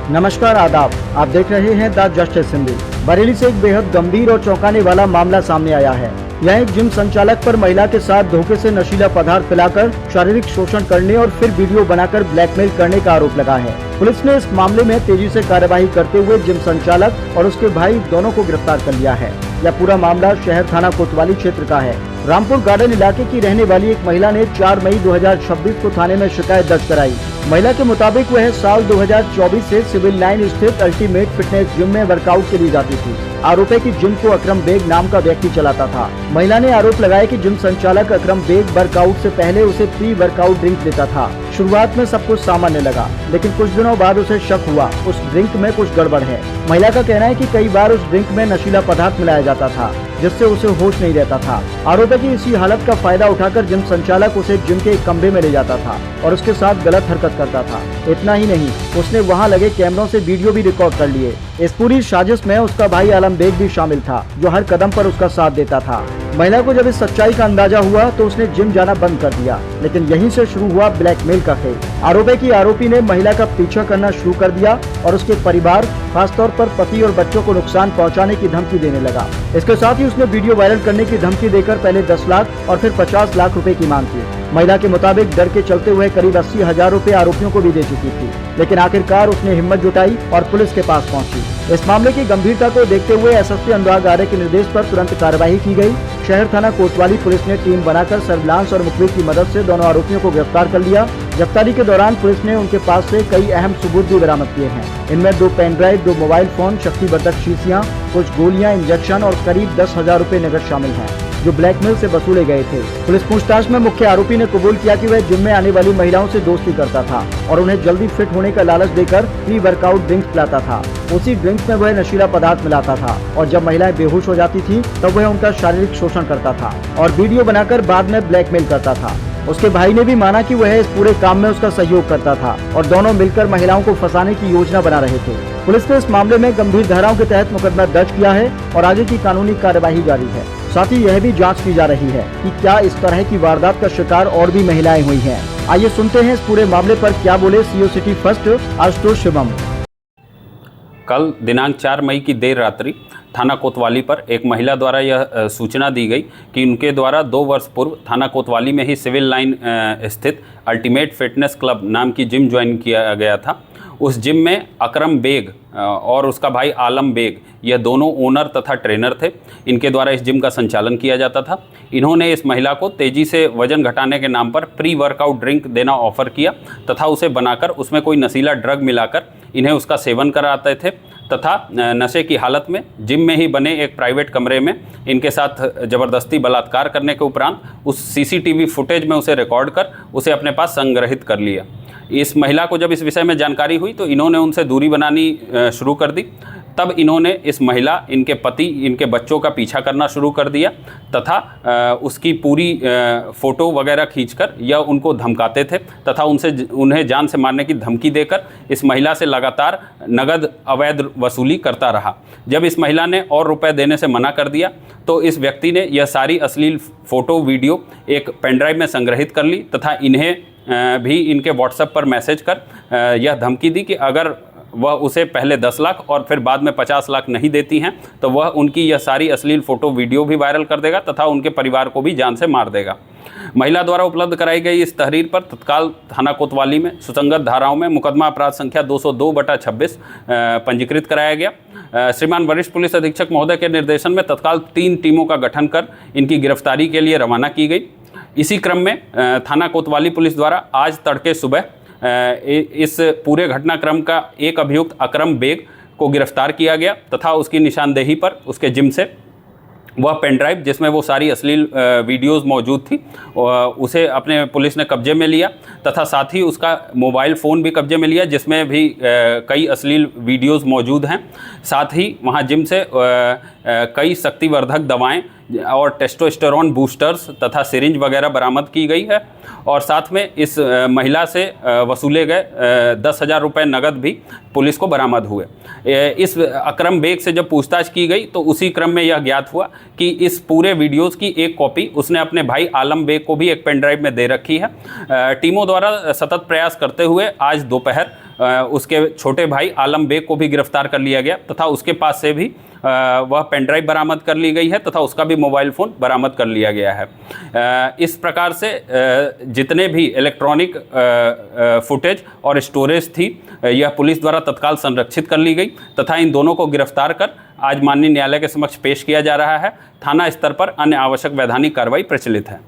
नमस्कार, आदाब। आप देख रहे हैं द जस्टिस हिंदी। बरेली से एक बेहद गंभीर और चौंकाने वाला मामला सामने आया है। यह एक जिम संचालक पर महिला के साथ धोखे से नशीला पदार्थ पिलाकर शारीरिक शोषण करने और फिर वीडियो बनाकर ब्लैकमेल करने का आरोप लगा है। पुलिस ने इस मामले में तेजी से कार्यवाही करते हुए जिम संचालक और उसके भाई दोनों को गिरफ्तार कर लिया है। यह पूरा मामला शहर थाना कोतवाली क्षेत्र का है। रामपुर गार्डन इलाके की रहने वाली एक महिला ने 4 मई 2026 को थाने में शिकायत दर्ज कराई। महिला के मुताबिक वह साल 2024 से सिविल लाइन स्थित अल्टीमेट फिटनेस जिम में वर्कआउट के लिए जाती थी। आरोप है कि जिम को अकरम बेग नाम का व्यक्ति चलाता था। महिला ने आरोप लगाया कि जिम संचालक अकरम बेग वर्कआउट से पहले उसे प्री वर्कआउट ड्रिंक देता था। शुरुआत में सब कुछ सामान्य लगा, लेकिन कुछ दिनों बाद उसे शक हुआ उस ड्रिंक में कुछ गड़बड़ है। महिला का कहना है कि कई बार उस ड्रिंक में नशीला पदार्थ मिलाया जाता था, जिससे उसे होश नहीं रहता था। आरोप है कि इसी हालत का फायदा उठाकर जिम संचालक उसे जिम के एक कमरे में ले जाता था और उसके साथ गलत हरकत करता था। इतना ही नहीं, उसने वहां लगे कैमरों से वीडियो भी रिकॉर्ड कर लिए। इस पूरी साजिश में उसका भाई आलम बेग भी शामिल था, जो हर कदम पर उसका साथ देता था। महिला को जब इस सच्चाई का अंदाजा हुआ तो उसने जिम जाना बंद कर दिया, लेकिन यहीं से शुरू हुआ ब्लैकमेल का खेल। आरोप है कि आरोपी ने महिला का पीछा करना शुरू कर दिया और उसके परिवार, खासतौर पर पति और बच्चों को नुकसान पहुंचाने की धमकी देने लगा। इसके साथ ही उसने वीडियो वायरल करने की धमकी देकर पहले 10 लाख और फिर 50 लाख रुपए की मांग की। महिला के मुताबिक डर के चलते हुए करीब 80,000 रुपए आरोपियों को भी दे चुकी थी, लेकिन आखिरकार उसने हिम्मत जुटाई और पुलिस के पास पहुंची। इस मामले की गंभीरता को देखते हुए एसएसपी अनुराग आर्य के निर्देश पर तुरंत कार्रवाई की गई। शहर थाना कोतवाली पुलिस ने टीम बनाकर सर्विलांस और मुखबिर की मदद से दोनों आरोपियों को गिरफ्तार कर लिया। गिरफ्तारी के दौरान पुलिस ने उनके पास से कई अहम सबूत भी बरामद किए हैं। इनमें 2 पेन ड्राइव, 2 मोबाइल फोन, शक्तिवर्धक शीशियां, कुछ गोलियां, इंजेक्शन और करीब 10,000 रुपए नकद शामिल हैं, जो ब्लैकमेल से वसूले गए थे। पुलिस पूछताछ में मुख्य आरोपी ने कबूल किया कि वह जिम में आने वाली महिलाओं से दोस्ती करता था और उन्हें जल्दी फिट होने का लालच देकर प्री वर्कआउट ड्रिंक्स पिलाता था। उसी ड्रिंक्स में वह नशीला पदार्थ मिलाता था और जब महिलाएं बेहोश हो जाती थी तब वह उनका शारीरिक शोषण करता था और वीडियो बनाकर बाद में ब्लैकमेल करता था। उसके भाई ने भी माना कि वह इस पूरे काम में उसका सहयोग करता था और दोनों मिलकर महिलाओं को फंसाने की योजना बना रहे थे। पुलिस ने इस मामले में गंभीर धाराओं के तहत मुकदमा दर्ज किया है और आगे की कानूनी कार्यवाही जारी है। साथ ही यह भी जांच की जा रही है कि क्या इस तरह की वारदात का शिकार और भी महिलाएं हुई हैं। आइए सुनते हैं इस पूरे मामले पर क्या बोले CO city first Ashutosh Shivam. कल दिनांक 4 मई की देर रात्रि थाना कोतवाली पर एक महिला द्वारा यह सूचना दी गई कि उनके द्वारा 2 वर्ष पूर्व थाना कोतवाली में ही सिविल लाइन स्थित अल्टीमेट फिटनेस क्लब नाम की जिम ज्वाइन किया गया था। उस जिम में अकरम बेग और उसका भाई आलम बेग, यह दोनों ओनर तथा ट्रेनर थे। इनके द्वारा इस जिम का संचालन किया जाता था। इन्होंने इस महिला को तेज़ी से वजन घटाने के नाम पर प्री वर्कआउट ड्रिंक देना ऑफ़र किया तथा उसे बनाकर उसमें कोई नशीला ड्रग मिलाकर इन्हें उसका सेवन कराते थे तथा नशे की हालत में जिम में ही बने एक प्राइवेट कमरे में इनके साथ ज़बरदस्ती बलात्कार करने के उपरांत उस सीसीटीवी फुटेज में उसे रिकॉर्ड कर उसे अपने पास संग्रहित कर लिया। इस महिला को जब इस विषय में जानकारी हुई तो इन्होंने उनसे दूरी बनानी शुरू कर दी। तब इन्होंने इस महिला, इनके पति, इनके बच्चों का पीछा करना शुरू कर दिया तथा उसकी पूरी फ़ोटो वगैरह खींचकर यह उनको धमकाते थे तथा उन्हें जान से मारने की धमकी देकर इस महिला से लगातार नगद अवैध वसूली करता रहा। जब इस महिला ने और रुपए देने से मना कर दिया तो इस व्यक्ति ने यह सारी अश्लील फ़ोटो वीडियो एक पेनड्राइव में संग्रहित कर ली तथा इन्हें भी इनके व्हाट्सएप पर मैसेज कर यह धमकी दी कि अगर वह उसे पहले 10 लाख और फिर बाद में 50 लाख नहीं देती हैं तो वह उनकी यह सारी अश्लील फ़ोटो वीडियो भी वायरल कर देगा तथा उनके परिवार को भी जान से मार देगा। महिला द्वारा उपलब्ध कराई गई इस तहरीर पर तत्काल थाना कोतवाली में सुसंगत धाराओं में मुकदमा अपराध संख्या 202/26 पंजीकृत कराया गया। श्रीमान वरिष्ठ पुलिस अधीक्षक महोदय के निर्देशन में तत्काल 3 टीमों का गठन कर इनकी गिरफ्तारी के लिए रवाना की गई। इसी क्रम में थाना कोतवाली पुलिस द्वारा आज तड़के सुबह इस पूरे घटनाक्रम का एक अभियुक्त अकरम बेग को गिरफ्तार किया गया तथा उसकी निशानदेही पर उसके जिम से वह पेन ड्राइव जिसमें वो सारी अश्लील वीडियोस मौजूद थी उसे अपने पुलिस ने कब्जे में लिया तथा साथ ही उसका मोबाइल फ़ोन भी कब्जे में लिया जिसमें भी कई अश्लील वीडियोस मौजूद हैं। साथ ही वहाँ जिम से कई शक्तिवर्धक दवाएं और टेस्टोस्टेरोन बूस्टर्स तथा सिरिंज वगैरह बरामद की गई है और साथ में इस महिला से वसूले गए 10,000 रुपये नकद भी पुलिस को बरामद हुए। इस अकरम बेग से जब पूछताछ की गई तो उसी क्रम में यह ज्ञात हुआ कि इस पूरे वीडियोस की एक कॉपी उसने अपने भाई आलम बेग को भी एक पेन ड्राइव में दे रखी है। टीमों द्वारा सतत प्रयास करते हुए आज दोपहर उसके छोटे भाई आलम बेग को भी गिरफ्तार कर लिया गया तथा उसके पास से भी वह पेनड्राइव बरामद कर ली गई है तथा उसका भी मोबाइल फ़ोन बरामद कर लिया गया है। इस प्रकार से जितने भी इलेक्ट्रॉनिक फुटेज और स्टोरेज थी यह पुलिस द्वारा तत्काल संरक्षित कर ली गई तथा इन दोनों को गिरफ्तार कर आज माननीय न्यायालय के समक्ष पेश किया जा रहा है। थाना स्तर पर अन्य आवश्यक वैधानिक कार्रवाई प्रचलित है।